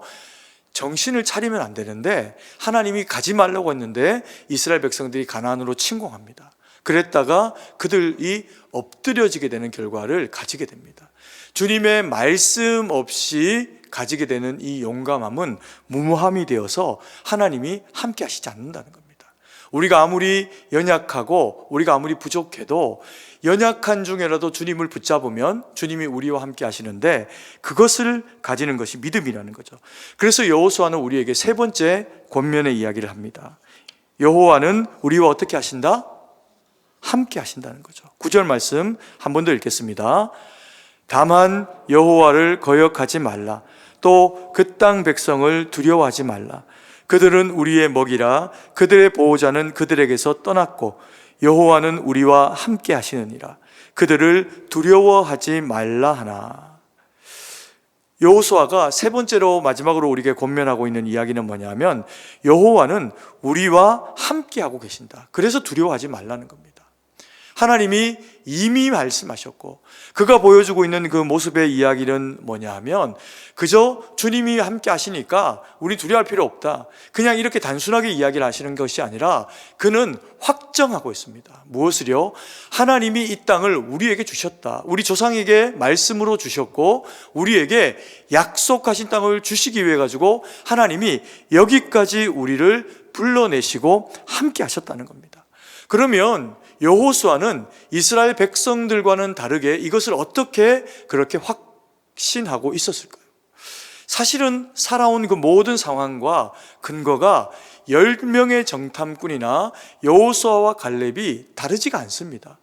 정신을 차리면 안 되는데 하나님이 가지 말라고 했는데 이스라엘 백성들이 가나안으로 침공합니다. 그랬다가 그들이 엎드려지게 되는 결과를 가지게 됩니다. 주님의 말씀 없이 가지게 되는 이 용감함은 무모함이 되어서 하나님이 함께 하시지 않는다는 겁니다. 우리가 아무리 연약하고 우리가 아무리 부족해도 연약한 중에라도 주님을 붙잡으면 주님이 우리와 함께 하시는데, 그것을 가지는 것이 믿음이라는 거죠. 그래서 여호수아는 우리에게 세 번째 권면의 이야기를 합니다. 여호와는 우리와 어떻게 하신다? 함께 하신다는 거죠. 9절 말씀 한 번 더 읽겠습니다. 다만 여호와를 거역하지 말라. 또 그 땅 백성을 두려워하지 말라. 그들은 우리의 먹이라. 그들의 보호자는 그들에게서 떠났고 여호와는 우리와 함께 하시느니라. 그들을 두려워하지 말라 하나. 여호수아가 세 번째로 마지막으로 우리에게 권면하고 있는 이야기는 뭐냐면 여호와는 우리와 함께하고 계신다. 그래서 두려워하지 말라는 겁니다. 하나님이 이미 말씀하셨고 그가 보여주고 있는 그 모습의 이야기는 뭐냐 하면 그저 주님이 함께 하시니까 우리 두려워할 필요 없다. 그냥 이렇게 단순하게 이야기를 하시는 것이 아니라 그는 확정하고 있습니다. 무엇을요? 하나님이 이 땅을 우리에게 주셨다. 우리 조상에게 말씀으로 주셨고 우리에게 약속하신 땅을 주시기 위해 가지고 하나님이 여기까지 우리를 불러내시고 함께 하셨다는 겁니다. 그러면 여호수아는 이스라엘 백성들과는 다르게 이것을 어떻게 그렇게 확신하고 있었을까요? 사실은 살아온 그 모든 상황과 근거가 10명의 정탐꾼이나 여호수아와 갈렙이 다르지가 않습니다.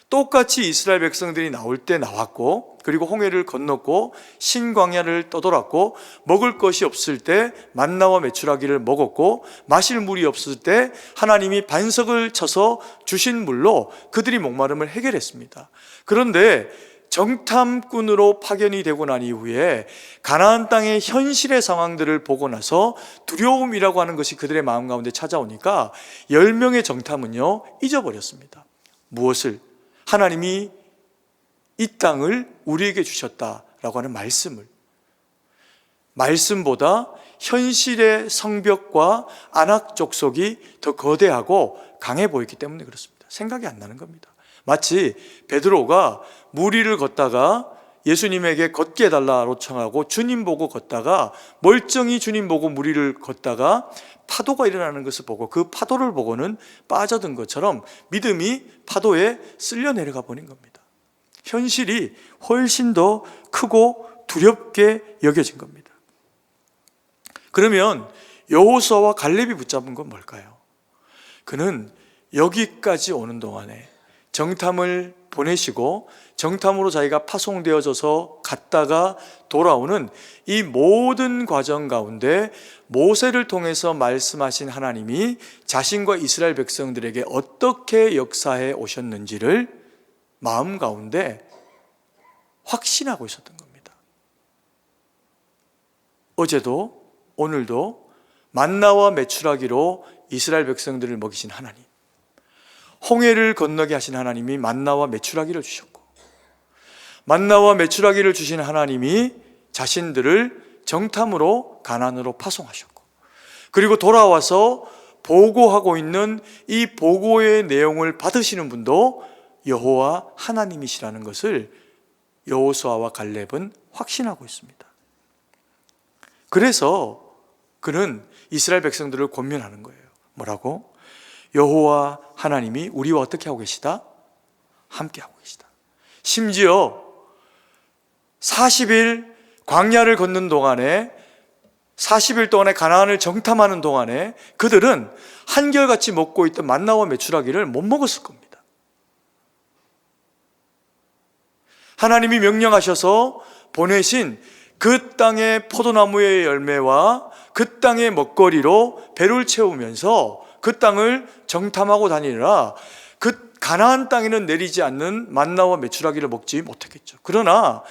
똑같이 이스라엘 백성들이 나올 때 나왔고 그리고 홍해를 건넜고 신광야를 떠돌았고 먹을 것이 없을 때 만나와 메추라기를 먹었고 마실 물이 없을 때 하나님이 반석을 쳐서 주신 물로 그들이 목마름을 해결했습니다. 그런데 정탐꾼으로 파견이 되고 난 이후에 가나안 땅의 현실의 상황들을 보고 나서 두려움이라고 하는 것이 그들의 마음 가운데 찾아오니까 10명의 정탐은요 잊어버렸습니다. 무엇을? 하나님이 이 땅을 우리에게 주셨다라고 하는 말씀을. 말씀보다 현실의 성벽과 안악 족속이 더 거대하고 강해 보였기 때문에 그렇습니다. 생각이 안 나는 겁니다. 마치 베드로가 무리를 걷다가 예수님에게 걷게 해달라고 청하고 주님 보고 걷다가 멀쩡히 주님 보고 무리를 걷다가 파도가 일어나는 것을 보고 그 파도를 보고는 빠져든 것처럼 믿음이 파도에 쓸려 내려가 버린 겁니다. 현실이 훨씬 더 크고 두렵게 여겨진 겁니다. 그러면 여호수아와 갈렙이 붙잡은 건 뭘까요? 그는 여기까지 오는 동안에 정탐을 보내시고 정탐으로 자기가 파송되어져서 갔다가 돌아오는 이 모든 과정 가운데 모세를 통해서 말씀하신 하나님이 자신과 이스라엘 백성들에게 어떻게 역사해 오셨는지를 마음 가운데 확신하고 있었던 겁니다. 어제도 오늘도 만나와 메추라기로 이스라엘 백성들을 먹이신 하나님, 홍해를 건너게 하신 하나님이 만나와 메추라기를 주셨고 만나와 메추라기를 주신 하나님이 자신들을 정탐으로 가나안으로 파송하셨고 그리고 돌아와서 보고하고 있는 이 보고의 내용을 받으시는 분도 여호와 하나님이시라는 것을 여호수아와 갈렙은 확신하고 있습니다. 그래서 그는 이스라엘 백성들을 권면하는 거예요. 뭐라고? 여호와 하나님이 우리와 어떻게 하고 계시다? 함께 하고 계시다. 심지어 40일 광야를 걷는 동안에 40일 동안에 가나안을 정탐하는 동안에 그들은 한결같이 먹고 있던 만나와 메추라기를 못 먹었을 겁니다. 하나님이 명령하셔서 보내신 그 땅의 포도나무의 열매와 그 땅의 먹거리로 배를 채우면서 그 땅을 정탐하고 다니느라 그 가나안 땅에는 내리지 않는 만나와 메추라기를 먹지 못했겠죠. 그러나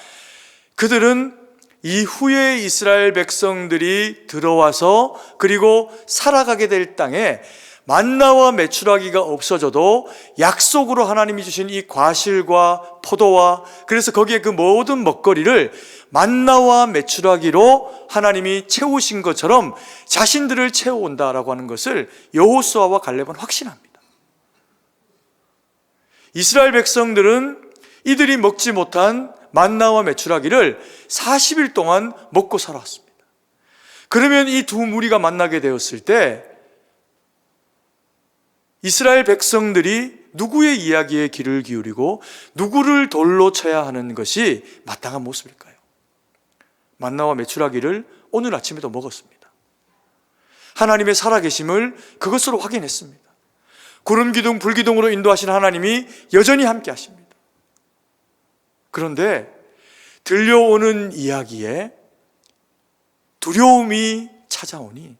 그들은 이후에 이스라엘 백성들이 들어와서 그리고 살아가게 될 땅에 만나와 메추라기가 없어져도 약속으로 하나님이 주신 이 과실과 포도와 그래서 거기에 그 모든 먹거리를 만나와 메추라기로 하나님이 채우신 것처럼 자신들을 채워온다라고 하는 것을 여호수아와 갈렙은 확신합니다. 이스라엘 백성들은 이들이 먹지 못한 만나와 메추라기를 40일 동안 먹고 살아왔습니다. 그러면 이 두 무리가 만나게 되었을 때 이스라엘 백성들이 누구의 이야기에 귀를 기울이고 누구를 돌로 쳐야 하는 것이 마땅한 모습일까요? 만나와 메추라기를 오늘 아침에도 먹었습니다. 하나님의 살아계심을 그것으로 확인했습니다. 구름 기둥 불 기둥으로 인도하신 하나님이 여전히 함께 하십니다. 그런데 들려오는 이야기에 두려움이 찾아오니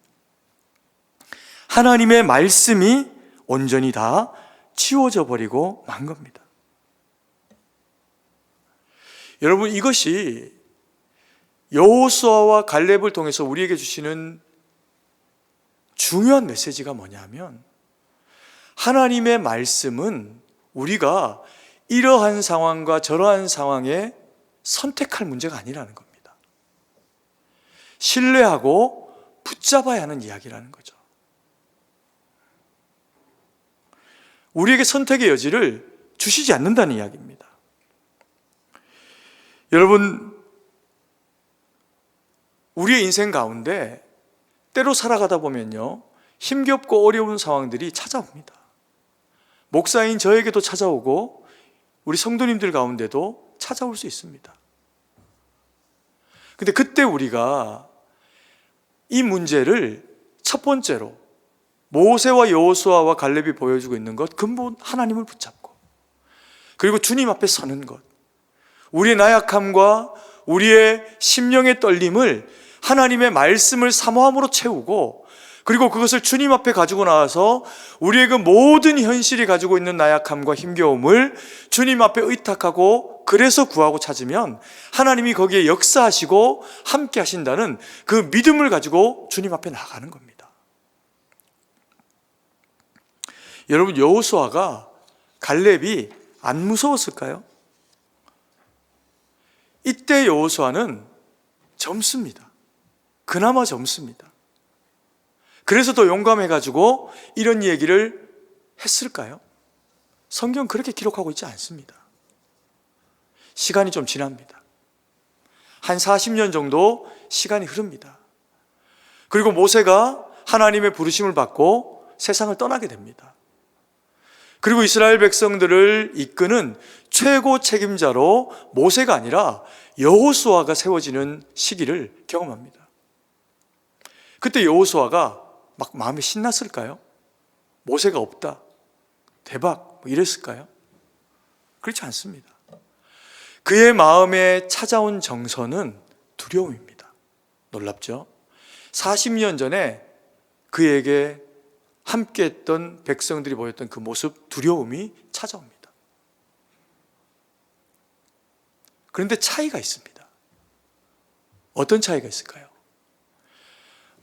하나님의 말씀이 온전히 다 치워져 버리고 만 겁니다. 여러분, 이것이 여호수아와 갈렙을 통해서 우리에게 주시는 중요한 메시지가 뭐냐면, 하나님의 말씀은 우리가 이러한 상황과 저러한 상황에 선택할 문제가 아니라는 겁니다. 신뢰하고 붙잡아야 하는 이야기라는 거죠. 우리에게 선택의 여지를 주시지 않는다는 이야기입니다. 여러분, 우리의 인생 가운데 때로 살아가다 보면요, 힘겹고 어려운 상황들이 찾아옵니다. 목사인 저에게도 찾아오고 우리 성도님들 가운데도 찾아올 수 있습니다. 근데 그때 우리가 이 문제를 첫 번째로 모세와 여호수아와 갈렙이 보여주고 있는 것, 근본 하나님을 붙잡고, 그리고 주님 앞에 서는 것, 우리의 나약함과 우리의 심령의 떨림을 하나님의 말씀을 사모함으로 채우고, 그리고 그것을 주님 앞에 가지고 나와서 우리의 그 모든 현실이 가지고 있는 나약함과 힘겨움을 주님 앞에 의탁하고, 그래서 구하고 찾으면 하나님이 거기에 역사하시고 함께 하신다는 그 믿음을 가지고 주님 앞에 나가는 겁니다. 여러분, 여호수아가 갈렙이 안 무서웠을까요? 이때 여호수아는 젊습니다. 그나마 젊습니다. 그래서 더 용감해가지고 이런 얘기를 했을까요? 성경 그렇게 기록하고 있지 않습니다. 시간이 좀 지납니다. 한 40년 정도 시간이 흐릅니다. 그리고 모세가 하나님의 부르심을 받고 세상을 떠나게 됩니다. 그리고 이스라엘 백성들을 이끄는 최고 책임자로 모세가 아니라 여호수아가 세워지는 시기를 경험합니다. 그때 여호수아가 막 마음이 신났을까요? 모세가 없다, 대박, 뭐 이랬을까요? 그렇지 않습니다. 그의 마음에 찾아온 정서는 두려움입니다. 놀랍죠? 40년 전에 그에게 함께했던 백성들이 보였던 그 모습, 두려움이 찾아옵니다. 그런데 차이가 있습니다. 어떤 차이가 있을까요?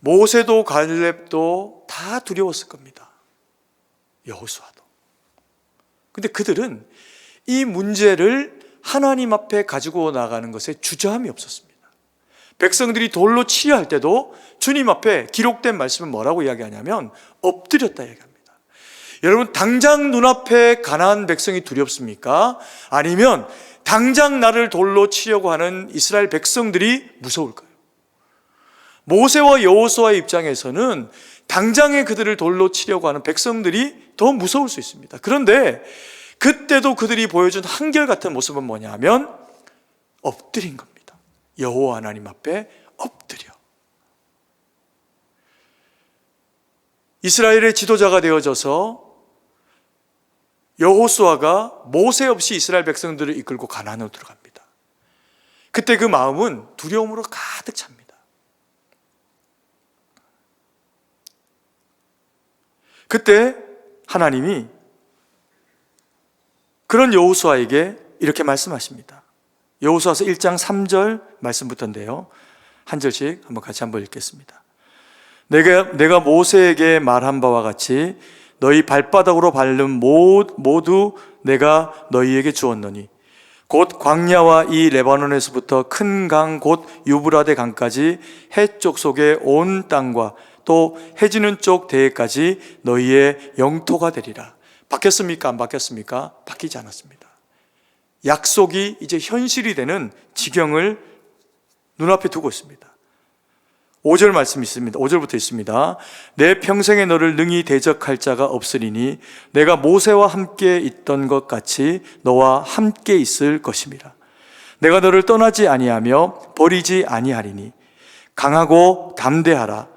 모세도 갈렙도 다 두려웠을 겁니다. 여호수아도. 근데 그들은 이 문제를 하나님 앞에 가지고 나가는 것에 주저함이 없었습니다. 백성들이 돌로 치려 할 때도 주님 앞에 기록된 말씀은 뭐라고 이야기하냐면 엎드렸다 얘기합니다. 여러분, 당장 눈앞에 가나안 백성이 두렵습니까? 아니면 당장 나를 돌로 치려고 하는 이스라엘 백성들이 무서울까요? 모세와 여호수아의 입장에서는 당장에 그들을 돌로 치려고 하는 백성들이 더 무서울 수 있습니다. 그런데 그때도 그들이 보여준 한결같은 모습은 뭐냐면 엎드린 겁니다. 여호와 하나님 앞에 엎드려. 이스라엘의 지도자가 되어져서 여호수아가 모세 없이 이스라엘 백성들을 이끌고 가나안으로 들어갑니다. 그때 그 마음은 두려움으로 가득 찹니다. 그때 하나님이 그런 여호수아에게 이렇게 말씀하십니다. 여호수아서 1장 3절 말씀부터인데요, 한 절씩 같이 한번 읽겠습니다. 내가 모세에게 말한 바와 같이 너희 발바닥으로 밟는 모두 내가 너희에게 주었노니 곧 광야와 이 레바논에서부터 큰 강 곧 유브라데 강까지 해쪽 속의 온 땅과 또 해지는 쪽 대해까지 너희의 영토가 되리라. 바뀌었습니까? 안 바뀌었습니까? 바뀌지 않았습니다. 약속이 이제 현실이 되는 지경을 눈앞에 두고 있습니다. 5절 말씀이 있습니다. 5절부터 있습니다. 내 평생에 너를 능히 대적할 자가 없으리니 내가 모세와 함께 있던 것 같이 너와 함께 있을 것임이라. 내가 너를 떠나지 아니하며 버리지 아니하리니 강하고 담대하라.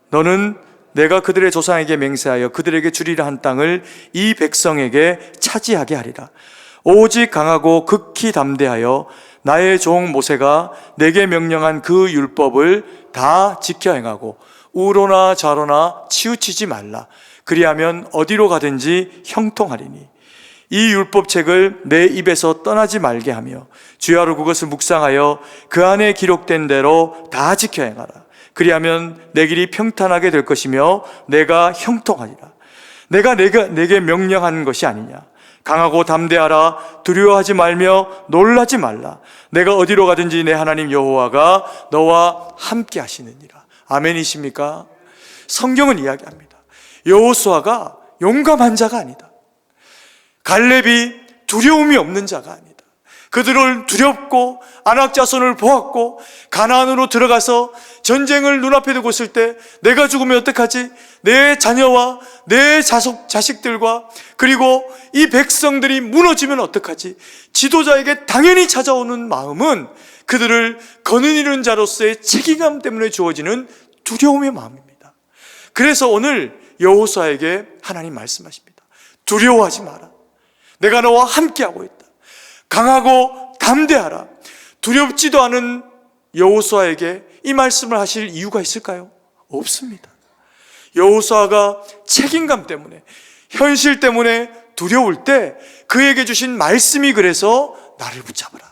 너는 내가 그들의 조상에게 맹세하여 그들에게 주리라 한 땅을 이 백성에게 차지하게 하리라. 오직 강하고 극히 담대하여 나의 종 모세가 내게 명령한 그 율법을 다 지켜 행하고 우로나 좌로나 치우치지 말라. 그리하면 어디로 가든지 형통하리니 이 율법책을 내 입에서 떠나지 말게 하며 주야로 그것을 묵상하여 그 안에 기록된 대로 다 지켜 행하라. 그리하면 내 길이 평탄하게 될 것이며 내가 형통하리라. 내가 내게 명령한 것이 아니냐. 강하고 담대하라. 두려워하지 말며 놀라지 말라. 내가 어디로 가든지 내 하나님 여호와가 너와 함께 하시느니라. 아멘이십니까? 성경은 이야기합니다. 여호수아가 용감한 자가 아니다. 갈렙이 두려움이 없는 자가 아니다. 그들을 두렵고 아낙 자손을 보았고 가나안으로 들어가서 전쟁을 눈앞에 두고 있을 때 내가 죽으면 어떡하지? 내 자녀와 내 자식들과 그리고 이 백성들이 무너지면 어떡하지? 지도자에게 당연히 찾아오는 마음은 그들을 거느리는 자로서의 책임감 때문에 주어지는 두려움의 마음입니다. 그래서 오늘 여호수아에게 하나님 말씀하십니다. 두려워하지 마라. 내가 너와 함께하고 있다. 강하고 담대하라. 두렵지도 않은 여호수아에게 이 말씀을 하실 이유가 있을까요? 없습니다. 여호수아가 책임감 때문에, 현실 때문에 두려울 때 그에게 주신 말씀이 그래서 나를 붙잡아라.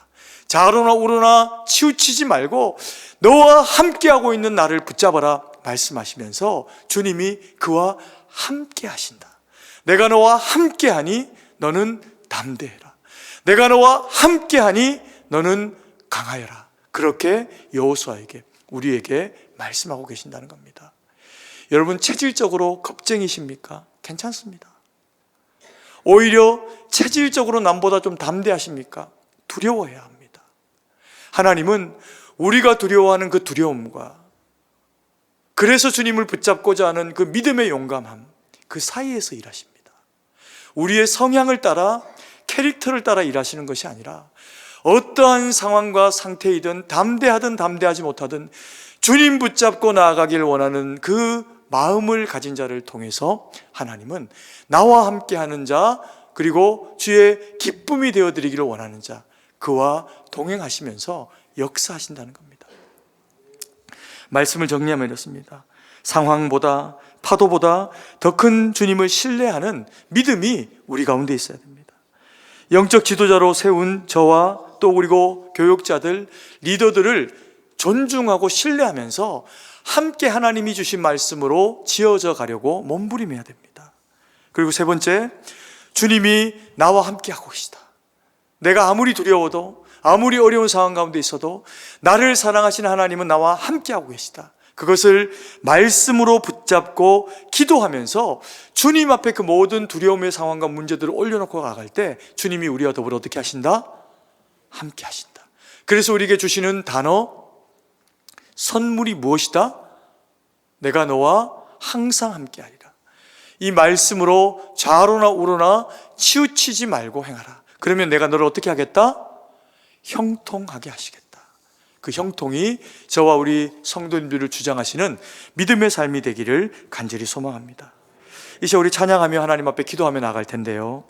좌로나 우로나 치우치지 말고 너와 함께하고 있는 나를 붙잡아라 말씀하시면서 주님이 그와 함께 하신다. 내가 너와 함께하니 너는 담대해라. 내가 너와 함께하니 너는 강하여라. 그렇게 여호수아에게, 우리에게 말씀하고 계신다는 겁니다. 여러분, 체질적으로 겁쟁이십니까? 괜찮습니다. 오히려 체질적으로 남보다 좀 담대하십니까? 두려워해야 합니다. 하나님은 우리가 두려워하는 그 두려움과 그래서 주님을 붙잡고자 하는 그 믿음의 용감함, 그 사이에서 일하십니다. 우리의 성향을 따라, 캐릭터를 따라 일하시는 것이 아니라 어떠한 상황과 상태이든 담대하든 담대하지 못하든 주님 붙잡고 나아가길 원하는 그 마음을 가진 자를 통해서 하나님은 나와 함께하는 자, 그리고 주의 기쁨이 되어드리기를 원하는 자, 그와 동행하시면서 역사하신다는 겁니다. 말씀을 정리하면 이렇습니다. 상황보다, 파도보다 더 큰 주님을 신뢰하는 믿음이 우리 가운데 있어야 됩니다. 영적 지도자로 세운 저와 또 그리고 교육자들, 리더들을 존중하고 신뢰하면서 함께 하나님이 주신 말씀으로 지어져 가려고 몸부림해야 됩니다. 그리고 세 번째, 주님이 나와 함께 하고 계시다. 내가 아무리 두려워도, 아무리 어려운 상황 가운데 있어도 나를 사랑하시는 하나님은 나와 함께 하고 계시다. 그것을 말씀으로 붙잡고 기도하면서 주님 앞에 그 모든 두려움의 상황과 문제들을 올려놓고 나갈 때 주님이 우리와 더불어 어떻게 하신다? 함께 하신다. 그래서 우리에게 주시는 단어, 선물이 무엇이다? 내가 너와 항상 함께 하리라. 이 말씀으로 좌로나 우로나 치우치지 말고 행하라. 그러면 내가 너를 어떻게 하겠다? 형통하게 하시겠다. 그 형통이 저와 우리 성도님들을 주장하시는 믿음의 삶이 되기를 간절히 소망합니다. 이제 우리 찬양하며 하나님 앞에 기도하며 나갈 텐데요,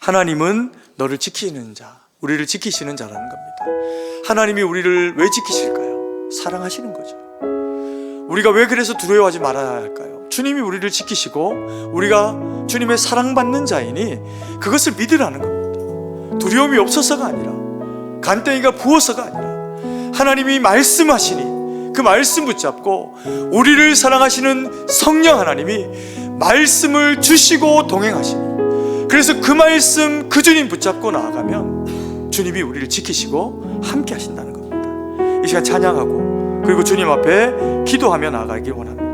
하나님은 너를 지키는 자, 우리를 지키시는 자라는 겁니다. 하나님이 우리를 왜 지키실까요? 사랑하시는 거죠. 우리가 왜 그래서 두려워하지 말아야 할까요? 주님이 우리를 지키시고 우리가 주님의 사랑받는 자이니 그것을 믿으라는 겁니다. 두려움이 없어서가 아니라, 간땡이가 부어서가 아니라 하나님이 말씀하시니 그 말씀 붙잡고 우리를 사랑하시는 성령 하나님이 말씀을 주시고 동행하시니, 그래서 그 말씀, 그 주님 붙잡고 나아가면 주님이 우리를 지키시고 함께 하신다는 겁니다. 이 시간 찬양하고 그리고 주님 앞에 기도하며 나아가길 원합니다.